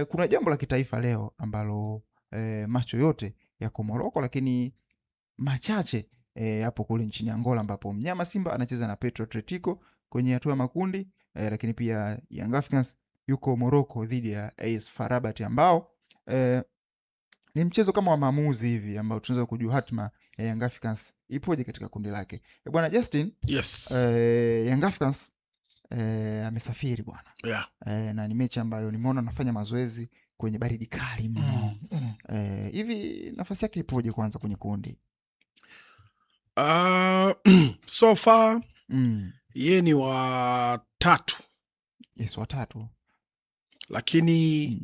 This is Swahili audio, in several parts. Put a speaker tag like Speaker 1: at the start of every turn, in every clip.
Speaker 1: Kuna jambo la kitaifa leo ambalo macho yote yako Morocco, lakini machache hapo kule nchini Angola, ambapo mnyama Simba anacheza na Petro Atletico kwenye hatua ya makundi, lakini pia Young Africans yuko Morocco dhidi ya AS FAR Rabat, ambao ni mchezo kama wa maamuzi hivi ambao tunaweza kujua hatima ya Young Africans ipoje katika kundi lake. Bwana Justin,
Speaker 2: Yes.
Speaker 1: Young Africans amesafiri bwana.
Speaker 2: Yeah.
Speaker 1: Na ni mechi ambayo nimeona anafanya mazoezi kwenye baridi kali mno. Hivi nafasi yake ipoje kwanza kwenye kundi?
Speaker 2: So far ye ni wa tatu.
Speaker 1: Yes, wa tatu.
Speaker 2: Lakini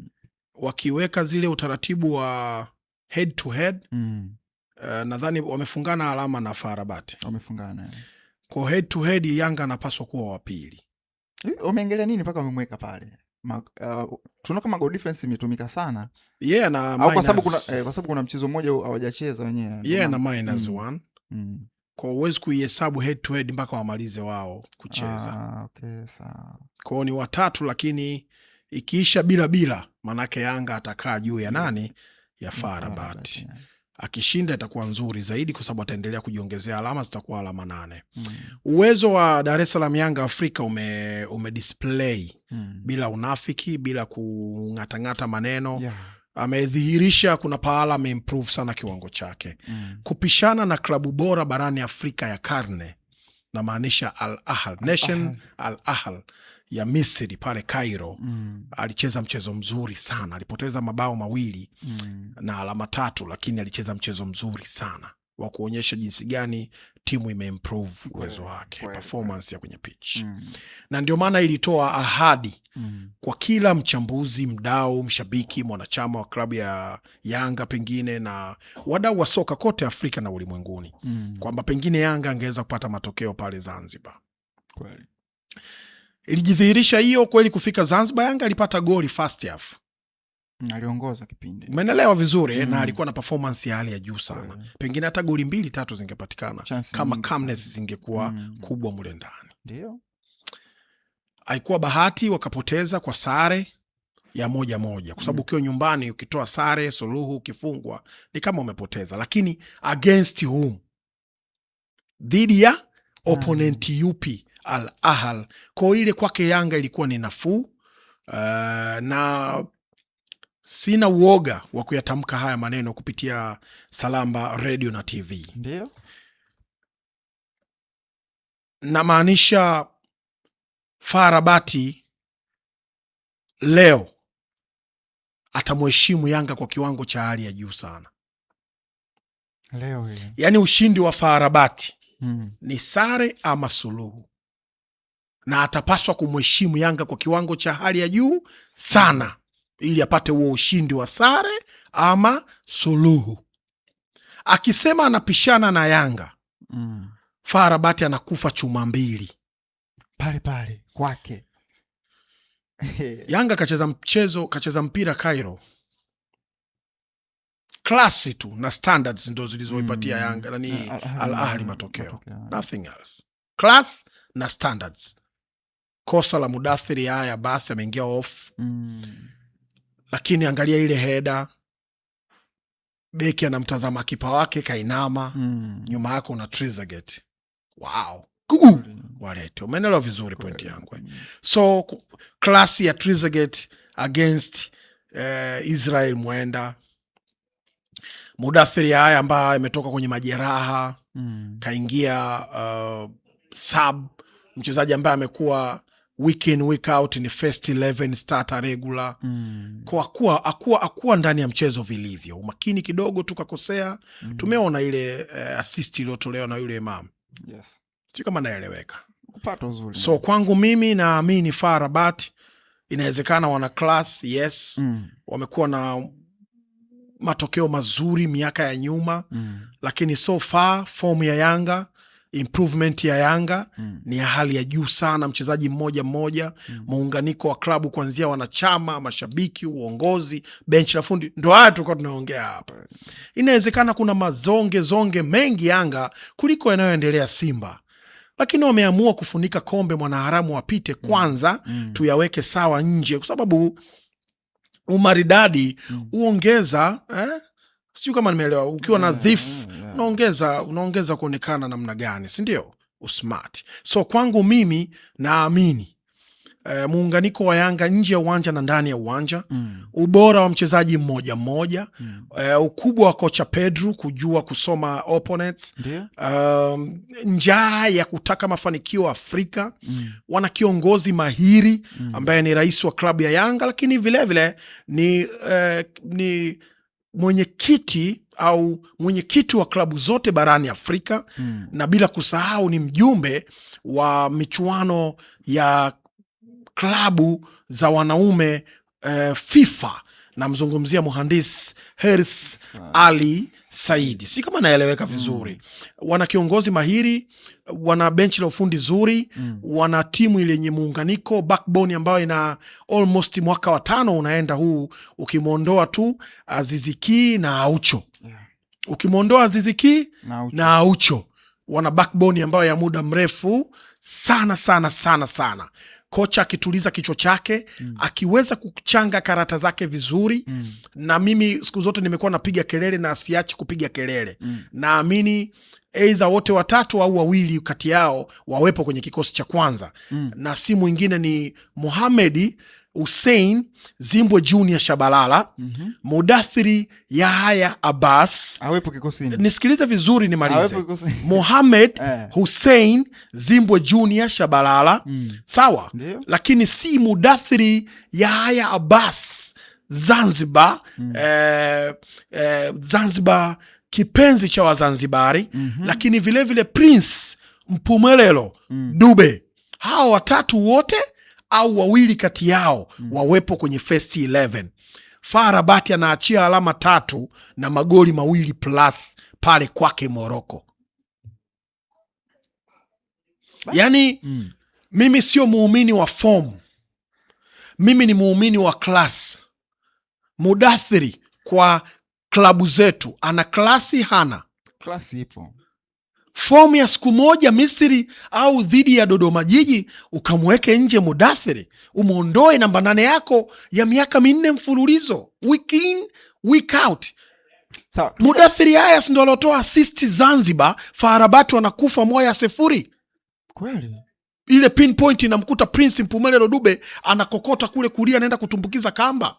Speaker 2: wakiweka zile utaratibu wa head to head, nadhani wamefungana alama na FAR Rabat.
Speaker 1: Wamefungana. Kwa
Speaker 2: head to head Yanga anapaswa kuwa wa pili.
Speaker 1: Wameangalia nini mpaka wamemweka pale? Tunaona kama goal difference imetumika sana.
Speaker 2: Yeah, na minus.
Speaker 1: Kwa sababu kuna mchezo mmoja hawajacheza wenyewe.
Speaker 2: Yeah, na -1. Kwa uwezo kuihesabu head to head mpaka wamalize wao kucheza.
Speaker 1: Okay, sawa.
Speaker 2: Kwa ni watatu, lakini ikiisha bila manake Yanga atakaa juu ya nani? Ya FAR Rabat. Yeah. Akishinda itakuwa nzuri zaidi kwa sababu ataendelea kujiongezea alama, zitakuwa alama 8. Uwezo wa Dar es Salaam Yanga Afrika display bila unafiki, bila kungatangata maneno. Yeah. Amedhihirisha kuna pahala ameimprove sana kiwango chake. Kupishana na klabu bora barani Afrika ya karne, na maanisha Al Ahly ya Misri pale Cairo. Alicheza mchezo mzuri sana. Alipoteza mabao 2 na alama 3, lakini alicheza mchezo mzuri sana wa kuonyesha jinsi gani timu imeimprove uwezo wake, performance ya kwenye pitch. Na ndio maana ilitoa ahadi kwa kila mchambuzi, mdau, mshabiki, mwanachama wa klabu ya Yanga pengine na wadau wa soka kote Afrika na ulimwenguni, kwamba pengine Yanga angeweza kupata matokeo pale Zanzibar.
Speaker 1: Kweli.
Speaker 2: Ilijidhihirisha hiyo kweli. Kufika Zanzibar Yanga alipata goli first half.
Speaker 1: Aliongoza kipindi.
Speaker 2: Umeelewa vizuri. Na alikuwa na performance ya hali ya juu sana. Pengine hata goli 2-3 zingepatikana kama calmness zingekuwa kubwa mule ndani.
Speaker 1: Ndio.
Speaker 2: Haikuwa bahati wakapoteza kwa sare ya 1-1. Kwa sababu ukiwa nyumbani ukitoa sare, suluhu, ukifungwa ni kama umepoteza. Lakini against whom? Dhidi ya opponent yupi? Al Ahly. Kwa ile kwake Yanga ilikuwa ni nafuu. Na sina uoga wa kuyatamka haya maneno kupitia Salamba Radio na TV.
Speaker 1: Ndio.
Speaker 2: Na maanisha FAR Rabat leo atamheshimu Yanga kwa kiwango cha hali ya juu sana.
Speaker 1: Leo hiyo.
Speaker 2: Yaani ushindi wa FAR Rabat ni sare ama suluhu. Na atapaswa kumheshimu Yanga kwa kiwango cha hali ya juu sana ili apate huo ushindi wa sare ama suluhu. Akisema anapishana na Yanga, FAR Rabat anakufa chuma 2
Speaker 1: pale kwake.
Speaker 2: Yanga kacheza mpira Cairo, klasi tu na standards ndo zilizoipatia Yanga nani Al Ahly matokeo. Nothing else. Class na standards. Kosa la Mudathiri haya basi ameingia off. Lakini angalia ile header. Beki anamtazama kipa wake kainama. Nyuma yako una Trezeguet. Wow. Gugu. Walete. Umeelewa vizuri point yangu. So klasi ya Trezeguet against Israel Mwenda. Mudathiri haya ambaye ametoka kwenye majeraha. Kaingia sub, mchezaji ambaye amekuwa week in week out ni first 11 starter regular. Kwa akuwa ndani ya mchezo vilivyo. Umakini kidogo tukakosea. Tumeona ile assist iliyotolewa na yule Imam.
Speaker 1: Yes.
Speaker 2: Sio kama naeleweka.
Speaker 1: Upato nzuri.
Speaker 2: So kwangu mimi naamini FAR Rabat inawezekana wana class, yes. Wamekuwa na matokeo mazuri miaka ya nyuma. Lakini so far form ya Yanga, improvement ya Yanga ni ya hali ya juu sana. Mchezaji mmoja, muunganiko wa klabu kuanzia wanachama, mashabiki, uongozi, bench la fundi, ndo haya tulikuwa tunaongea hapa. Inawezekana kuna mazonge mengi Yanga kuliko yanayoendelea Simba. Lakini wameamua kufunika kombe, mwanaharamu wapite kwanza, tuyaweke sawa nje, kwa sababu umaridadi uongeza sio kama nimeelewa, ukiwa nadhifu unaongeza kuonekana namna gani, si ndio? Usmart. So kwangu mimi naamini muunganiko wa Yanga nje ya uwanja na ndani ya uwanja, ubora wa mchezaji mmoja mmoja, ukubwa wa kocha Pedro kujua kusoma opponents, njaa ya kutaka mafanikio Afrika, wana kiongozi mahiri ambaye ni rais wa klabu ya Yanga, lakini vilevile ni mwenyekiti au mwenyekiti wa klabu zote barani Afrika, na bila kusahau ni mjumbe wa michuano ya klabu za wanaume FIFA. Namzungumzia mhandisi Hersi Ali Saidi, si kama naeleweka vizuri. Wana kiongozi mahiri, wana benchi la ufundi zuri, wana timu ile yenye muunganiko, backbone ambayo ina almost mwaka wa 5 unaenda huu, ukimwondoa tu Aziz Ki na Aucho. Ukimwondoa Aziz Ki na Aucho, wana backbone ambayo ya muda mrefu sana sana sana sana. Kocha akituliza kichwa chake, akiweza kuchanga karata zake vizuri, na mimi siku zote nimekuwa napiga kelele na siachi kupiga kelele. Naamini either wote watatu au wawili kati yao wawepo kwenye kikosi cha kwanza, na si mwingine ni Mohamed Hussein Zimbwe Junior Shabalala, Mudathiri Yahya Abbas.
Speaker 1: Awepo kikosini.
Speaker 2: Nisikilize vizuri nimalize. Mohamed Hussein Zimbwe Junior Shabalala. Sawa? Lakini si Mudathiri Yahya Abbas Zanzibar. Zanzibar kipenzi cha Wazanzibari. Lakini vile Prince Mpumelelo Dube. Hao watatu wote au wawili kati yao wawepo kwenye first 11. FAR Rabat anaachia alama 3 na magoli 2 plus pale kwake Morocco. Yani mimi sio muumini wa form, mimi ni muumini wa class. Mudathiri kwa klabu zetu ana klasi, hana
Speaker 1: klasi? Ipo.
Speaker 2: Fomu ya siku moja Misri au dhidi ya Dodoma Jiji ukamweke nje Mudathiri, umuondoe namba 8 yako ya miaka 4 mfululizo, week in week out. Mudathiri haya ndo alotoa assist Zanzibar, FAR Rabat wanakufa 1-0.
Speaker 1: Kweli
Speaker 2: ile pinpoint inamkuta Prince Mpumelelo Dube anakokota kule kulia, anaenda kutumbukiza kamba.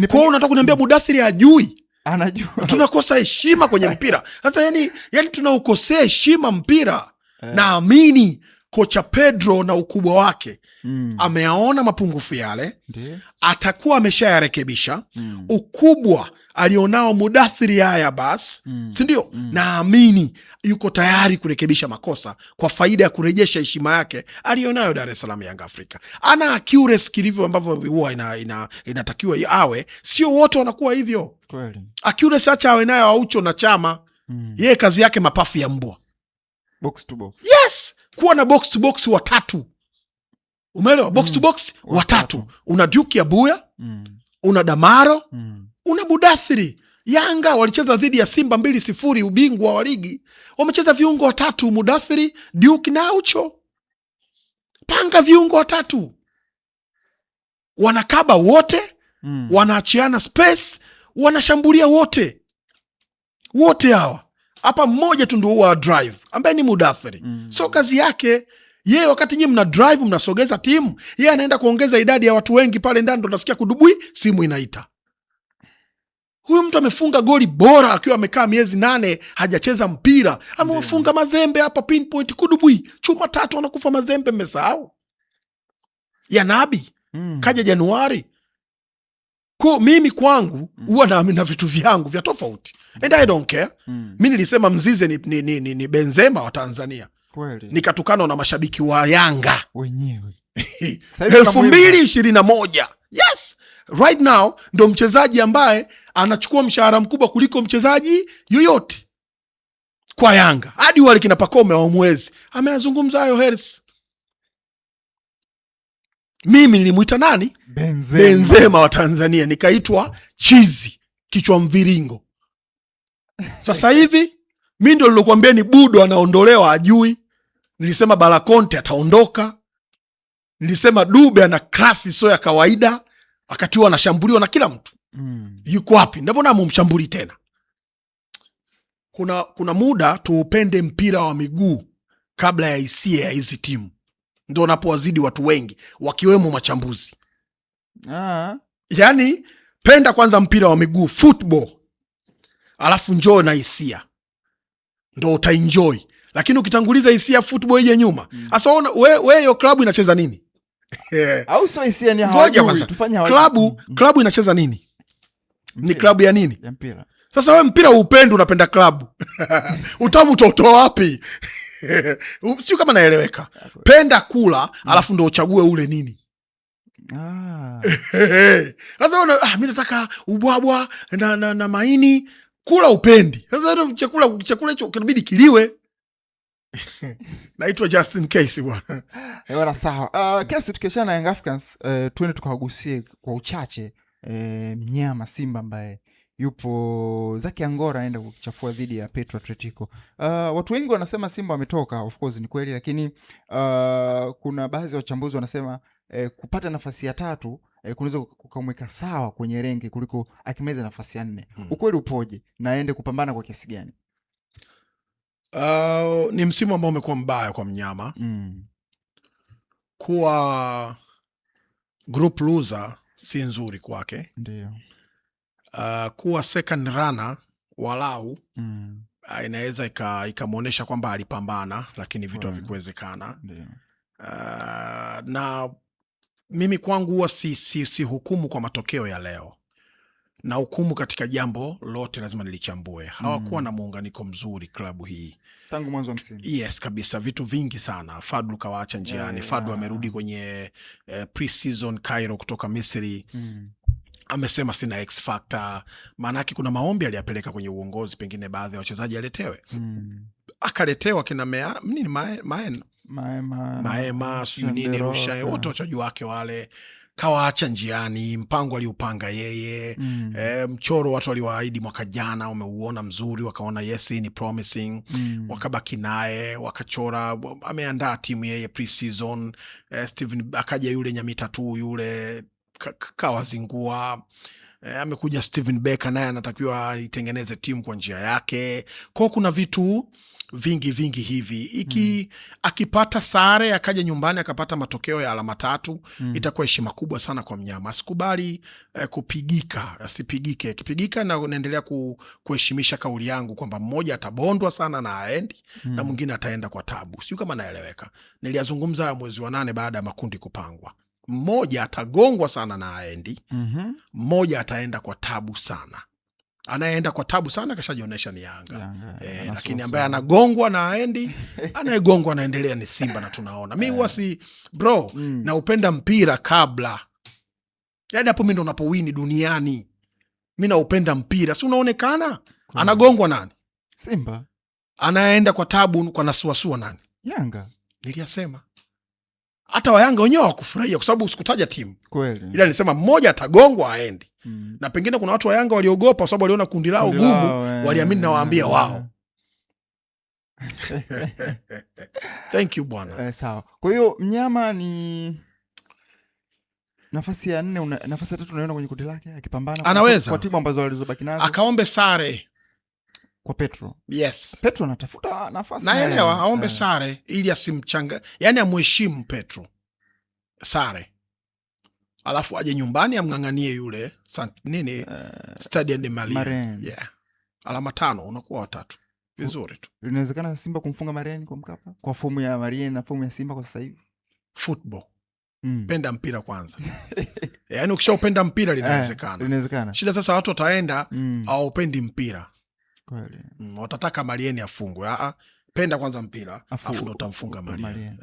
Speaker 2: Kwa unataka kuniambia Mudathiri hajui?
Speaker 1: Anajua.
Speaker 2: Tunakosa heshima kwenye mpira. Sasa yani tunaukosea heshima mpira. Naamini kocha Pedro na ukubwa wake ameaona mapungufu yale, atakuwa ameshayarekebisha. Ukubwa alionao Mudathiri haya basi, si ndio? Naamini yuko tayari kurekebisha makosa kwa faida ya kurejesha heshima yake alionayo Dar es Salaam Yanga Afrika. Ana accuracy kilivyo ambavyo huwa inatakiwa awe, sio wote wanakuwa hivyo.
Speaker 1: Kweli.
Speaker 2: Accuracy acha awe nayo Aucho na Chama. Yeye kazi yake mapafu ya mbwa.
Speaker 1: Box to box.
Speaker 2: Yes, kuwa na box to box watatu. Umeelewa? Box to box watatu. Una Duke Abuya, una Damaro, una Mudathiri. Yanga walicheza dhidi ya Simba 2-0 ubingwa wa ligi. Wamecheza viungo watatu, Mudathiri, Duke na Aucho. Panga viungo watatu. Wanakaba wote, wanaachiana space, wanashambulia wote. Wote hawa. Hapa mmoja tu ndio wa drive, ambaye ni Mudathiri. So kazi yake yeye, wakati nyinyi mna drive mnasogeza timu, yeye anaenda kuongeza idadi ya watu wengi pale ndani, ndo nasikia kudubui simu inaita. Huyu mtu amefunga goli bora akiwa amekaa miezi 8 hajacheza mpira. Amefunga Mazembe hapa pinpoint kudubui. Chuma 3 anakufa Mazembe, mmesahau. Ya Nabi kaja Januari. Kwa mimi kwangu huwa na vitu vyangu vya tofauti. And I don't care. Mimi nilisema Mzize ni Benzema wa Tanzania.
Speaker 1: Kweli.
Speaker 2: Nikatukana na mashabiki wa Yanga
Speaker 1: wenyewe.
Speaker 2: 2021. Yes. Right now ndo mchezaji ambaye anachukua mshahara mkubwa kuliko mchezaji yoyote kwa Yanga. Hadi wale kina Pakome wa mwezi ameazungumza hayo Hersi. Mimi nilimuita nani? Benzema wa Tanzania, nikaitwa chizi, kichwa mviringo. Sasa hivi mimi ndo nilokuambia ni Budo anaondolewa ajui. Nilisema Balakonte ataondoka. Nilisema Dube ana klasi sio ya kawaida, wakati huo anashambuliwa na kila mtu. Yuko wapi? Mbona mumshambuli tena? Kuna muda tuupende mpira wa miguu kabla ya hisia ya hizi timu, ndio unapowazidi watu wengi wakiwemo machambuzi. Yani penda kwanza mpira wa miguu, football, alafu njoo na hisia, ndo utaenjoy. Lakini ukitanguliza hisia, football ije nyuma, sasa wewe hiyo klabu inacheza nini?
Speaker 1: Au sio hisia ni
Speaker 2: hawajui, tufanye klabu inacheza nini? Ni klabu ya nini?
Speaker 1: Ya mpira.
Speaker 2: Sasa wewe mpira upendi, unapenda klabu. Utamu utotoa wapi? Sio kama naeleweka. Penda kula, alafu ndo uchague ule nini. Sasa mimi nataka ubwabwa na maini, kula upendi. Sasa chakula hicho kinabidi kiliwe. Naitwa Justin Case bwana.
Speaker 1: Bwana sawa. Kesi tukishana na Young Africans, tuende tukawagusie kwa uchache mnyama Simba ambaye yupo Zaki Angora anaenda kuchafua dhidi ya Petro Atletico. Watu wengi wanasema Simba wametoka, of course ni kweli, lakini kuna baadhi ya wachambuzi wanasema kupata nafasi ya 3 kunaweza kukamweka sawa kwenye rengi kuliko akimeza nafasi ya 4. Ukweli upoje na aende kupambana kwa kiasi gani?
Speaker 2: Ni msimu ambao umekuwa mbaya kwa mnyama. Kuwa group loser si nzuri kwake.
Speaker 1: Ndio.
Speaker 2: Kuwa second runner walau inaweza ikamuonesha kwamba alipambana, lakini vitu havikuwezekana. Na mimi kwangu huwa si hukumu kwa matokeo ya leo, na hukumu katika jambo lote lazima nilichambue. Hawakuwa na muunganiko mzuri klabu hii
Speaker 1: tangu mwanzo wa msimu.
Speaker 2: Yes kabisa, vitu vingi sana. Fadlu kawaacha njiani. Fadlu amerudi kwenye pre-season Cairo kutoka Misri. Amesema sina X factor. Maanake kuna maombi aliyapeleka kwenye uongozi, pengine baadhi ya wachezaji aletewe. Akaletewa kina Maema sijui nini Rusha, wote wachezaji wake wale kawaacha njiani. Mpango aliupanga yeye. Mchoro watu waliwaahidi mwaka jana wameuona mzuri, wakaona yes ni promising. Wakabaki naye, wakachora, ameandaa timu yeye pre-season. Steven akaja yule Nyamita tu yule kawazingua. Amekuja Steven Becker naye anatakiwa itengeneze timu kwa njia yake. Kwa kuna vitu vingi hivi. Akipata sare, akaja nyumbani akapata matokeo ya alama 3, itakuwa heshima kubwa sana kwa mnyama. Asikubali kupigika, asipigike. Akipigika na naendelea kuheshimisha kauli yangu kwamba mmoja atabondwa sana na aendi, na mwingine ataenda kwa tabu. Sio kama naeleweka. Niliyazungumza mwezi wa 8 baada ya makundi kupangwa. Mmoja atagongwa sana na aendi, mmoja ataenda kwa tabu sana. Anayeenda kwa tabu sana kashajionyesha ni Yanga. Lakini ambaye anagongwa na aendi, anayegongwa anaendelea ni Simba, na tunaona. Mimi huwa bro, na upenda mpira kabla. Yaani hapo mimi ndo napowini duniani. Mimi na upenda mpira. Si unaonekana? Anagongwa nani?
Speaker 1: Simba.
Speaker 2: Anaenda kwa tabu kwa nasuasua nani?
Speaker 1: Yanga.
Speaker 2: Niliyasema. Hata Wayanga wenyewe hawakufurahia kwa sababu sikutaja timu.
Speaker 1: Kweli.
Speaker 2: Ila nilisema mmoja atagongwa aendi. Na pengine kuna watu wa Yanga waliogopa kwa sababu waliona kundi lao gumu, waliamini na waambia wao. Thank you bwana.
Speaker 1: Sawa. Kwa hiyo mnyama ni nafasi ya 4, nafasi ya 3 unaona kwenye kundi lake akipambana
Speaker 2: anaweza
Speaker 1: kwa timu ambazo walizobaki nazo.
Speaker 2: Akaombe sare
Speaker 1: kwa Petro.
Speaker 2: Yes.
Speaker 1: Petro anatafuta nafasi.
Speaker 2: Naelewa, aombe sare ili asimchanga, yani amheshimu Petro. Sare. Alafu aje nyumbani amng'ang'anie yule Stade de Malien. Yeah. Alama 5 unakuwa 3. Vizuri tu.
Speaker 1: Inawezekana Simba kumfunga Marien kwa Mkapa kwa fomu ya Marien na fomu ya Simba kwa sasa hivi.
Speaker 2: Football. Penda mpira kwanza. Yaani ukishaupenda mpira linawezekana.
Speaker 1: Inawezekana.
Speaker 2: Shida sasa watu wataenda hawaupendi mpira.
Speaker 1: Kweli.
Speaker 2: Watataka Marien afungwe. Penda kwanza mpira, afu ndo utamfunga Marien.